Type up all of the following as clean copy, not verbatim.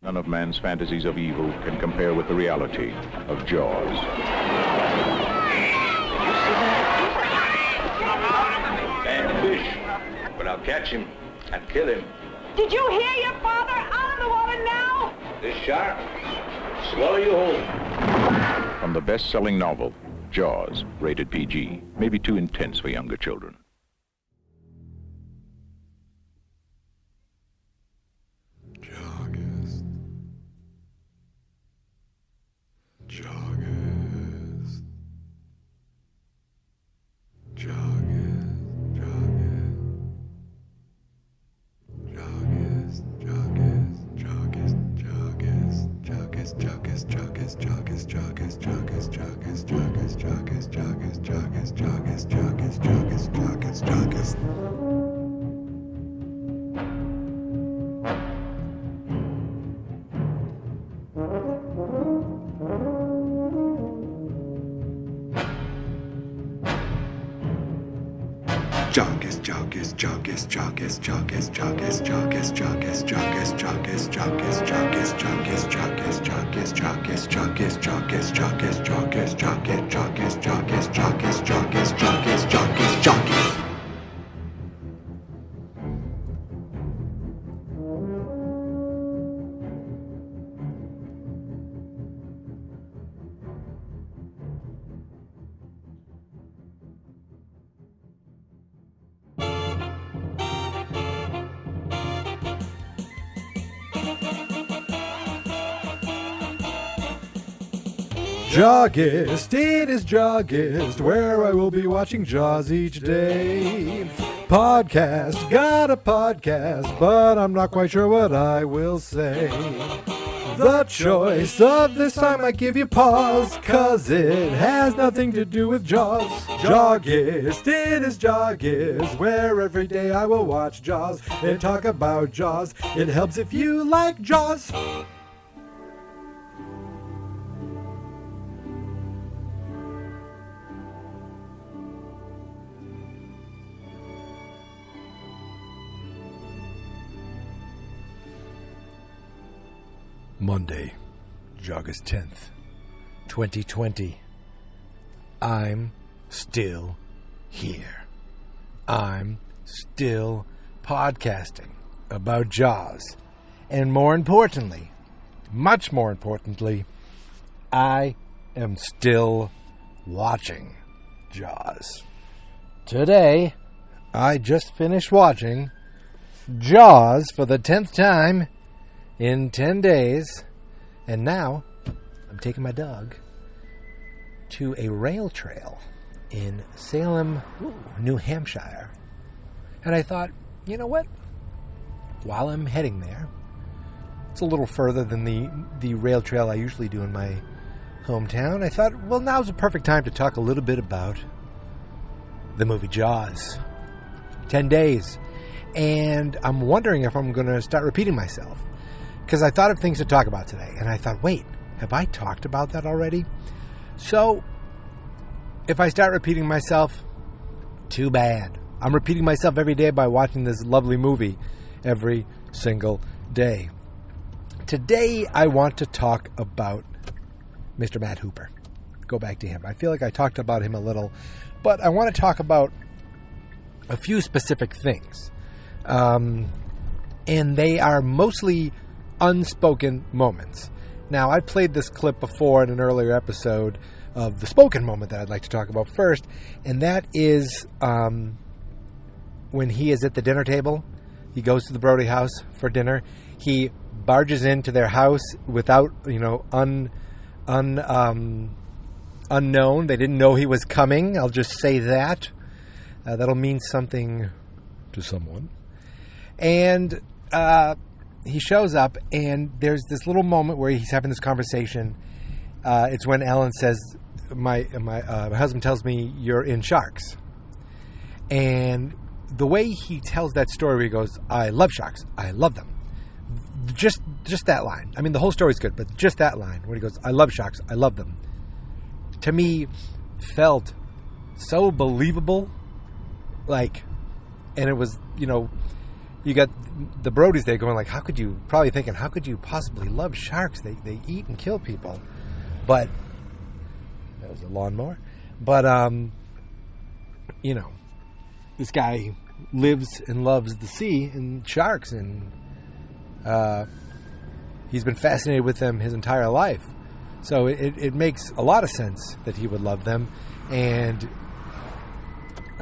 None of man's fantasies of evil can compare with the reality of Jaws. Bad fish, but I'll catch him and kill him. Did you hear your father? Out of the water now! This shark, swallow you whole. From the best-selling novel, Jaws, rated PG, may be too intense for younger children. JAWGUST. JAWGUST. JAWGUST, it is JAWGUST, where I will be watching Jaws each day. Podcast, got a podcast, but I'm not quite sure what I will say. The choice of this time I give you pause, 'cause it has nothing to do with Jaws. JAWGUST, it is JAWGUST, where every day I will watch Jaws and talk about Jaws. It helps if you like Jaws. Monday, August 10th, 2020. I'm still here. I'm still podcasting about Jaws. And more importantly, much more importantly, I am still watching Jaws. Today, I just finished watching Jaws for the 10th time in 10 days, and now I'm taking my dog to a rail trail in Salem, New Hampshire. And I thought, you know what? While I'm heading there, it's a little further than the rail trail I usually do in my hometown. I thought, well, now's the perfect time to talk a little bit about the movie Jaws. 10 days. And I'm wondering if I'm going to start repeating myself, because I thought of things to talk about today, and I thought, wait, have I talked about that already? So, if I start repeating myself, too bad. I'm repeating myself every day by watching this lovely movie every single day. Today, I want to talk about Mr. Matt Hooper. Go back to him. I feel like I talked about him a little, but I want to talk about a few specific things. And they are mostly unspoken moments. Now, I played this clip before in an earlier episode of the spoken moment that I'd like to talk about first, and that is when he is at the dinner table. He goes to the Brody house for dinner. He barges into their house without, unknown. They didn't know he was coming. I'll just say that. That'll mean something to someone. And he shows up, and there's this little moment where he's having this conversation. It's when Ellen says, my husband tells me you're in sharks. And the way he tells that story, he goes, I love sharks. I love them. Just that line. I mean, the whole story's good, but just that line where he goes, I love sharks. I love them. To me, felt so believable. And it was, you got the Brodies there going like, how could you possibly love sharks? They eat and kill people. But that was a lawnmower. But this guy lives and loves the sea and sharks, and he's been fascinated with them his entire life. So it makes a lot of sense that he would love them, and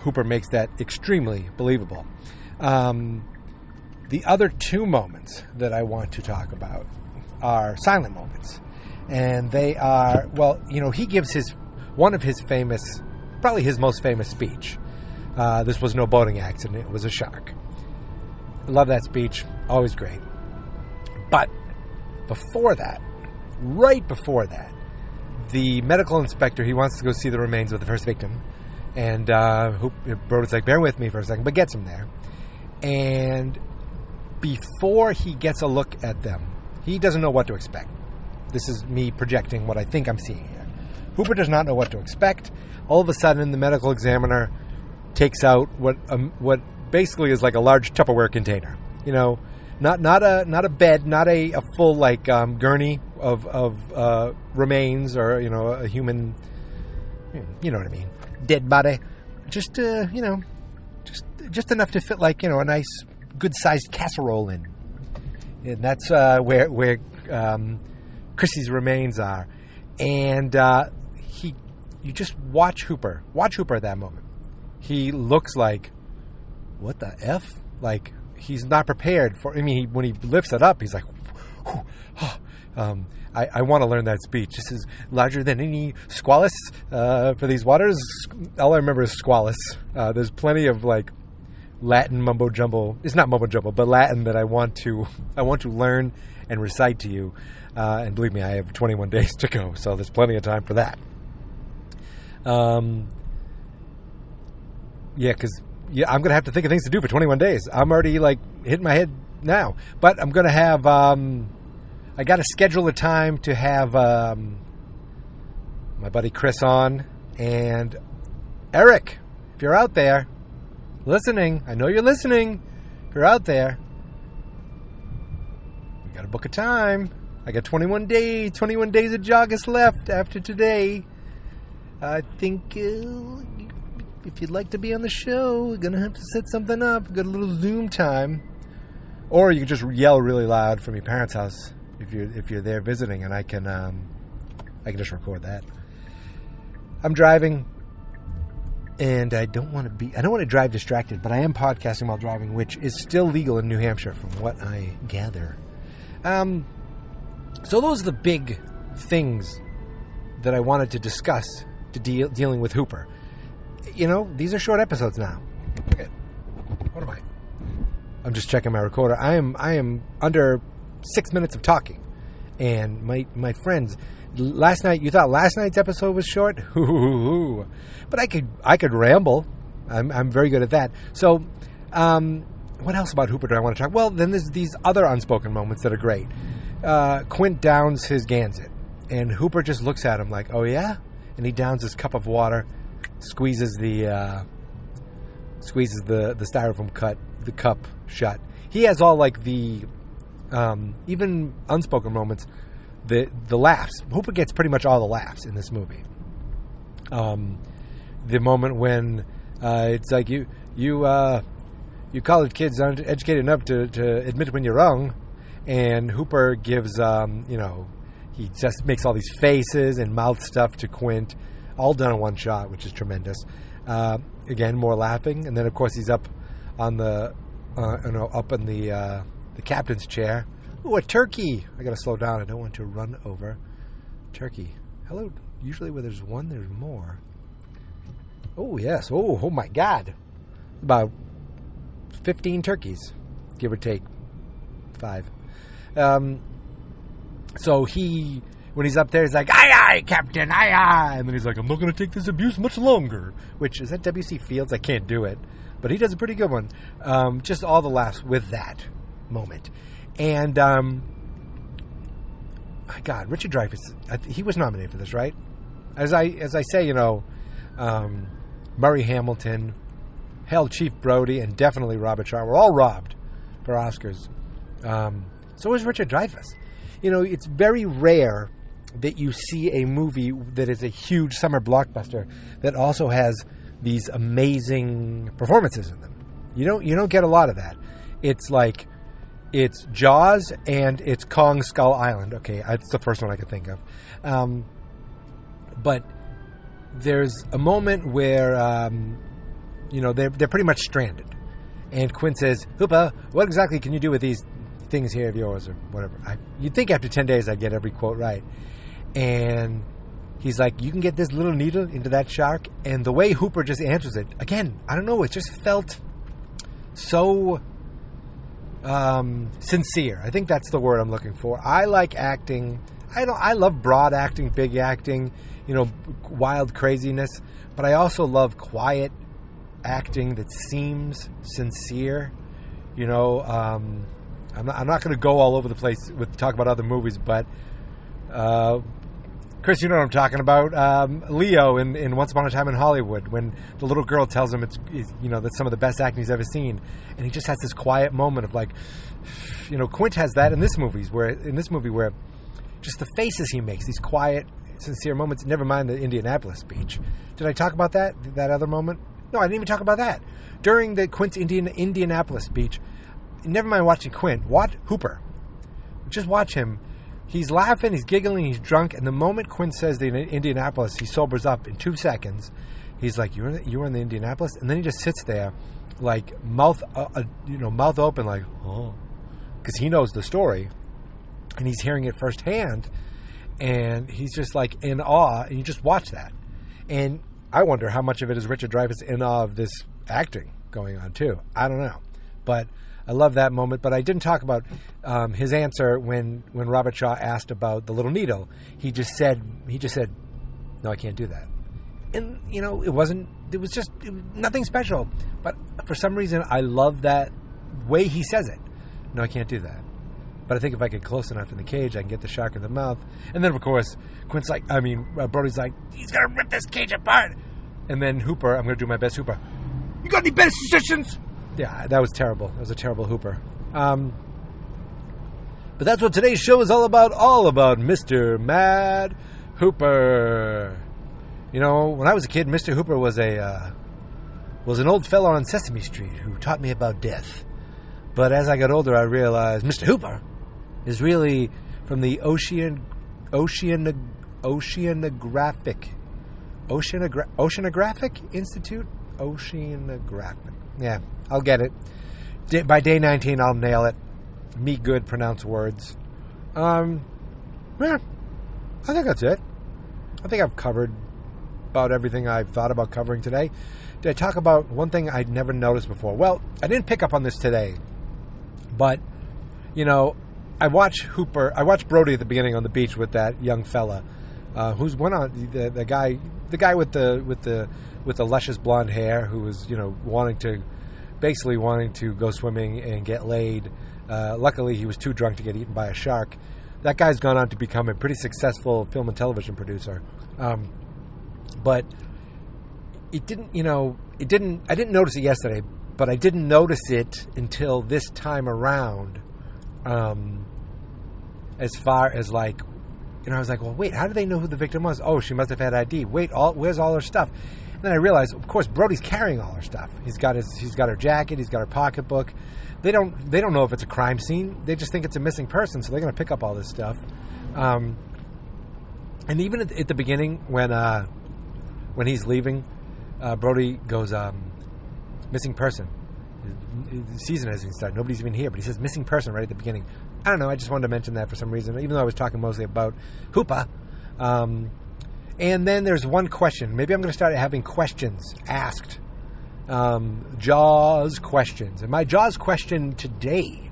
Hooper makes that extremely believable. The other two moments that I want to talk about are silent moments. And they are, he gives one of his famous, probably his most famous speech. This was no boating accident, it was a shark. Love that speech, always great. But before that, right before that, the medical inspector, he wants to go see the remains of the first victim. And Brody's like, bear with me for a second, but gets him there. And before he gets a look at them, he doesn't know what to expect. This is me projecting what I think I'm seeing here. Hooper does not know what to expect. All of a sudden, the medical examiner takes out what basically is like a large Tupperware container. Not a bed, not a full gurney of remains or a human. You know what I mean? Dead body. Just just enough to fit a nice, good-sized casserole in. And that's where Chrissy's remains are. And you just watch Hooper at that moment. He looks like, what the F? Like, he's not prepared for, when he lifts it up, he's like, I want to learn that speech. This is larger than any squalus for these waters. All I remember is squalus. There's plenty of Latin mumbo jumbo. It's not mumbo jumbo, but Latin that I want to learn and recite to you. And believe me, I have 21 days to go, so there's plenty of time for that. I'm gonna have to think of things to do for 21 days. I'm already hitting my head now, but I'm gonna have. I got to schedule a time to have my buddy Chris on, and Eric, if you're out there listening, I know you're listening. If you're out there, we got to book a time. I got 21 days of JAWGUST left after today. I think if you'd like to be on the show, we're gonna have to set something up. Got a little Zoom time, or you can just yell really loud from your parents' house. If you're there visiting, and I can just record that. I'm driving, and I don't want to drive distracted, but I am podcasting while driving, which is still legal in New Hampshire, from what I gather. So those are the big things that I wanted to discuss dealing with Hooper. These are short episodes now. Okay, what am I? I'm just checking my recorder. I am under 6 minutes of talking, and my friends, last night, you thought last night's episode was short? But I could ramble. I'm very good at that. So what else about Hooper do I want to talk? Well, then there's these other unspoken moments that are great. Quint downs his Gansett, and Hooper just looks at him like, oh yeah? And he downs his cup of water, squeezes the styrofoam cup shut. He has all the even unspoken moments, the laughs. Hooper gets pretty much all the laughs in this movie. The moment when it's like you college kids aren't educated enough to admit when you're wrong, and Hooper gives he just makes all these faces and mouth stuff to Quint, all done in one shot, which is tremendous. Again, more laughing, and then of course he's up on the up in the captain's chair. Ooh, a turkey! I gotta slow down. I don't want to run over. Turkey. Hello. Usually where there's one, there's more. Oh, yes. Oh my God. About 15 turkeys, give or take 5. So when he's up there, he's like, aye, aye, Captain, aye, aye. And then he's like, I'm not going to take this abuse much longer. Which, is that W.C. Fields? I can't do it. But he does a pretty good one. Just all the laughs with that moment. And, my God, Richard Dreyfuss, he was nominated for this, right? As I say, Murray Hamilton, hell, Chief Brody, and definitely Robert Shaw were all robbed for Oscars. So was Richard Dreyfuss. You know, it's very rare that you see a movie that is a huge summer blockbuster that also has these amazing performances in them. You don't get a lot of that. It's like it's Jaws and it's Kong Skull Island. Okay, that's the first one I could think of. But there's a moment where they're pretty much stranded, and Quint says, "Hooper, what exactly can you do with these things here of yours or whatever?" You'd think after 10 days I'd get every quote right. And he's like, "You can get this little needle into that shark." And the way Hooper just answers it, again, I don't know, it just felt so sincere. I think that's the word I'm looking for. I like acting. I love broad acting, big acting, wild craziness. But I also love quiet acting that seems sincere. I'm not going to go all over the place with talk about other movies, but Chris, you know what I'm talking about. Leo in Once Upon a Time in Hollywood, when the little girl tells him it's that's some of the best acting he's ever seen, and he just has this quiet moment of like, Quint has that in this movie where just the faces he makes, these quiet, sincere moments. Never mind the Indianapolis speech. Did I talk about that other moment? No, I didn't even talk about that during the Quint's Indianapolis speech. Never mind watching Quint. Watch Hooper. Just watch him. He's laughing, he's giggling, he's drunk, and the moment Quint says the Indianapolis, he sobers up in 2 seconds. He's like, "You were in the Indianapolis?" And then he just sits there, like mouth open, like, "Oh," because he knows the story, and he's hearing it firsthand, and he's just like in awe. And you just watch that, and I wonder how much of it is Richard Dreyfuss in awe of this acting going on too. I don't know, but I love that moment. But I didn't talk about his answer when Robert Shaw asked about the little needle. He just said, "No, I can't do that." And it was nothing special. But for some reason, I love that way he says it. "No, I can't do that. But I think if I get close enough in the cage, I can get the shark in the mouth." And then, of course, Brody's like, "He's gonna rip this cage apart." And then Hooper, I'm gonna do my best Hooper. "You got any better suggestions?" Yeah, that was terrible. That was a terrible Hooper. But that's what today's show is all about Mr. Mad Hooper. When I was a kid, Mr. Hooper was an old fellow on Sesame Street who taught me about death. But as I got older, I realized Mr. Hooper is really from the Oceanographic Institute? Oceanographic. Yeah, I'll get it. By day 19, I'll nail it. Me good, pronounce words. Yeah, I think that's it. I think I've covered about everything I've thought about covering today. Did I talk about one thing I'd never noticed before? Well, I didn't pick up on this today, but, I watched Brody at the beginning on the beach with that young fella, who's went on the guy with the luscious blonde hair, who was wanting to go swimming and get laid. Luckily, he was too drunk to get eaten by a shark. That guy's gone on to become a pretty successful film and television producer. But it didn't. I didn't notice it yesterday, but I didn't notice it until this time around. As far as like, I was like, well, wait, how do they know who the victim was? Oh, she must have had ID. Wait, where's all her stuff? And then I realized, of course, Brody's carrying all her stuff. He's got her jacket. He's got her pocketbook. They don't know if it's a crime scene. They just think it's a missing person, so they're going to pick up all this stuff. And even at the beginning, when he's leaving, Brody goes, "Missing person." The season hasn't started. Nobody's even here, but he says "missing person" right at the beginning. I don't know. I just wanted to mention that for some reason, even though I was talking mostly about Hooper. And then there's one question. Maybe I'm going to start having questions asked. Jaws questions. And my Jaws question today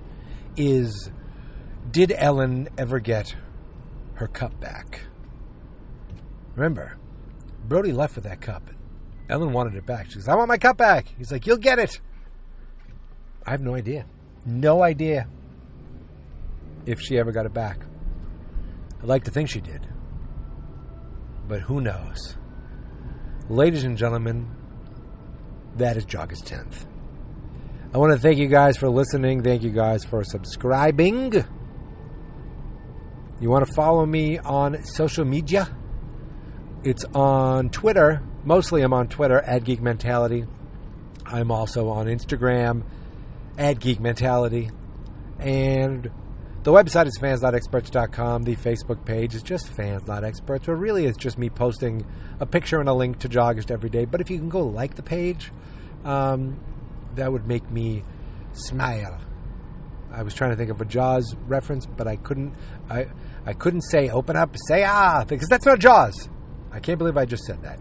is, did Ellen ever get her cup back? Remember, Brody left with that cup. Ellen wanted it back. She goes, "I want my cup back." He's like, "You'll get it." I have no idea. No idea if she ever got it back. I'd like to think she did. But who knows? Ladies and gentlemen, that is JAWGUST 10th. I want to thank you guys for listening. Thank you guys for subscribing. You want to follow me on social media? It's on Twitter. Mostly I'm on Twitter, @GeekMentality. I'm also on Instagram, @GeekMentality. And the website is fans.experts.com. The Facebook page is just fans.experts. Where really it's just me posting a picture and a link to JAWGUST every day. But if you can go like the page, that would make me smile. I was trying to think of a Jaws reference, but I couldn't. I couldn't say open up, say because that's not Jaws. I can't believe I just said that.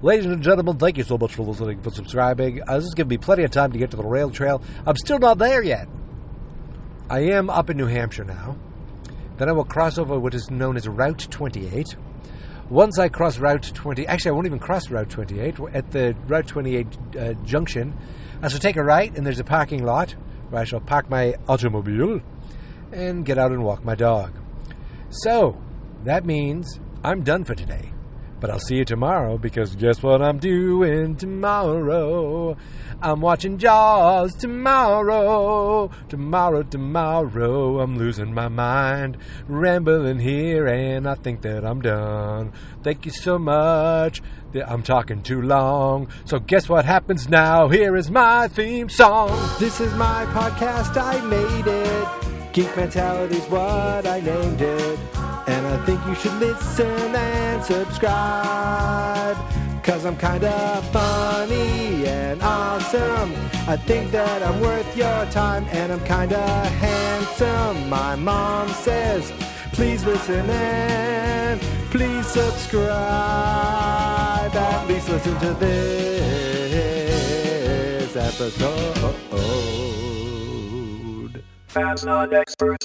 Ladies and gentlemen, thank you so much for listening, for subscribing. This is going to be plenty of time to get to the rail trail. I'm still not there yet. I am up in New Hampshire now. Then I will cross over what is known as Route 28. Once I cross Route 20, actually I won't even cross Route 28. At the Route 28 junction, I shall take a right, and there's a parking lot where I shall park my automobile and get out and walk my dog. So, that means I'm done for today. But I'll see you tomorrow, because guess what I'm doing tomorrow? I'm watching Jaws tomorrow. Tomorrow, I'm losing my mind, rambling here, and I think that I'm done. Thank you so much. I'm talking too long. So guess what happens now? Here is my theme song. This is my podcast, I made it. Geek Mentality's what I named it. And I think you should listen and subscribe, 'cause I'm kinda funny and awesome. I think that I'm worth your time, and I'm kinda handsome. My mom says, please listen and please subscribe. At least listen to this episode. Fans not experts.